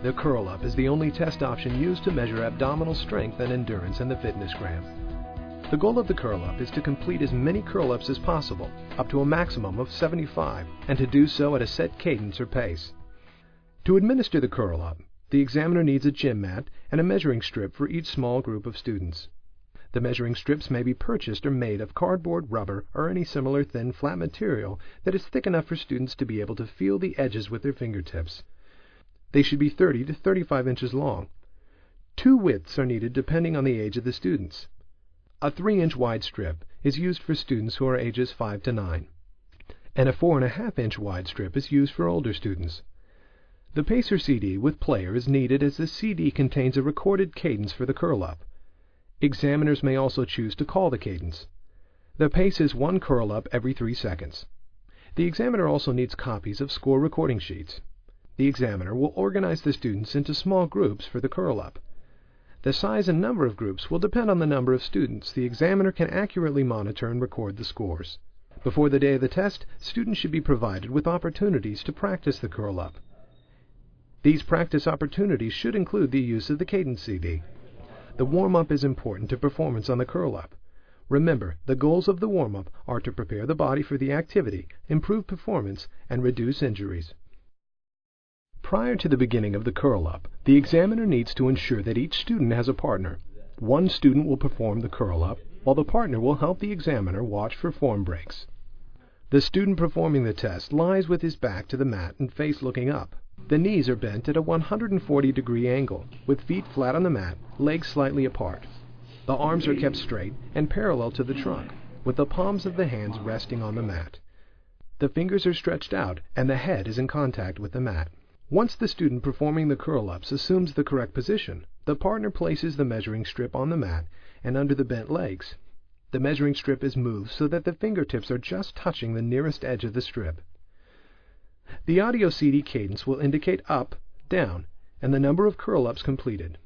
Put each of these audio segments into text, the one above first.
The curl up is the only test option used to measure abdominal strength and endurance in the Fitnessgram. The goal of the curl up is to complete as many curl ups as possible, up to a maximum of 75, and to do so at a set cadence or pace. To administer the curl up, the examiner needs a gym mat and a measuring strip for each small group of students. The measuring strips may be purchased or made of cardboard, rubber, or any similar thin, flat material that is thick enough for students to be able to feel the edges with their fingertips. They should be 30 to 35 inches long. Two widths are needed depending on the age of the students. A 3-inch wide strip is used for students who are ages 5 to 9, and a 4.5-inch wide strip is used for older students. The pacer CD with player is needed as the CD contains a recorded cadence for the curl-up. Examiners may also choose to call the cadence. The pace is 1 curl-up every 3 seconds. The examiner also needs copies of score recording sheets. The examiner will organize the students into small groups for the curl-up. The size and number of groups will depend on the number of students. The examiner can accurately monitor and record the scores. Before the day of the test, students should be provided with opportunities to practice the curl-up. These practice opportunities should include the use of the cadence CD. The warm-up is important to performance on the curl-up. Remember, the goals of the warm-up are to prepare the body for the activity, improve performance, and reduce injuries. Prior to the beginning of the curl-up, the examiner needs to ensure that each student has a partner. One student will perform the curl-up, while the partner will help the examiner watch for form breaks. The student performing the test lies with his back to the mat and face looking up. The knees are bent at a 140-degree angle, with feet flat on the mat, legs slightly apart. The arms are kept straight and parallel to the trunk, with the palms of the hands resting on the mat. The fingers are stretched out and the head is in contact with the mat. Once the student performing the curl-ups assumes the correct position, the partner places the measuring strip on the mat and under the bent legs. The measuring strip is moved so that the fingertips are just touching the nearest edge of the strip. The audio CD cadence will indicate up, down, and the number of curl-ups completed.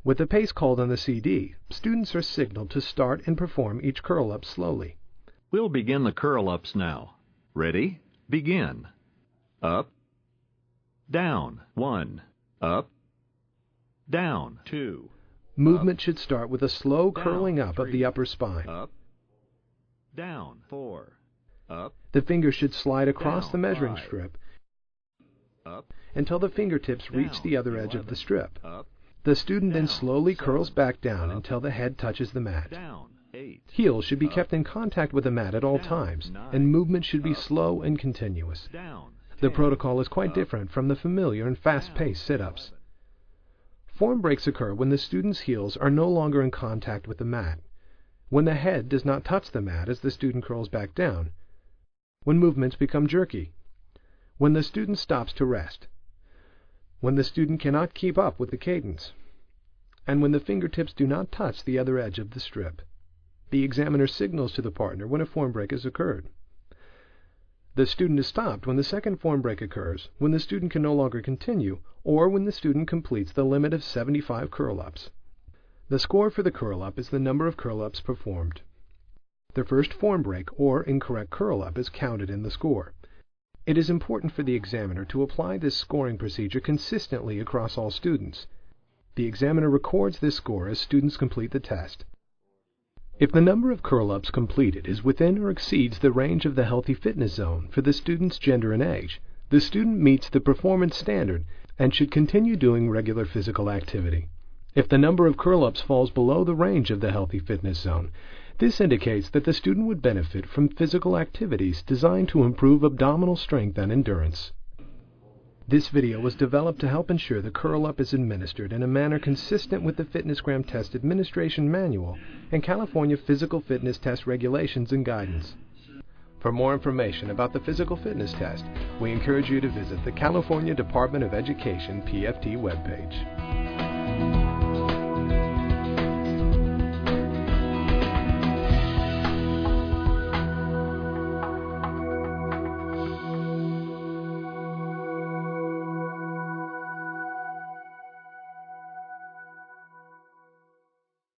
With the pace called on the CD, students are signaled to start and perform each curl-up slowly. We'll begin the curl-ups now. Ready? Begin. Up, down, 1, up, down, 2. Movement should start with a slow curling up of the upper spine. Up, down, 4, up. The fingers should slide across the measuring strip until the fingertips reach the other edge of the strip. The student then slowly curls back down until the head touches the mat. Heels should be kept in contact with the mat at all times, and movement should be slow and continuous. The protocol is quite different from the familiar and fast-paced sit-ups. Form breaks occur when the student's heels are no longer in contact with the mat, when the head does not touch the mat as the student curls back down, when movements become jerky, when the student stops to rest, when the student cannot keep up with the cadence, and when the fingertips do not touch the other edge of the strip. The examiner signals to the partner when a form break has occurred. The student is stopped when the second form break occurs, when the student can no longer continue, or when the student completes the limit of 75 curl-ups. The score for the curl-up is the number of curl-ups performed. The first form break or incorrect curl-up is counted in the score. It is important for the examiner to apply this scoring procedure consistently across all students. The examiner records this score as students complete the test. If the number of curl-ups completed is within or exceeds the range of the healthy fitness zone for the student's gender and age, the student meets the performance standard and should continue doing regular physical activity. If the number of curl-ups falls below the range of the healthy fitness zone, this indicates that the student would benefit from physical activities designed to improve abdominal strength and endurance. This video was developed to help ensure the curl-up is administered in a manner consistent with the Fitnessgram Test Administration Manual and California Physical Fitness Test Regulations and Guidance. For more information about the physical fitness test, we encourage you to visit the California Department of Education PFT webpage.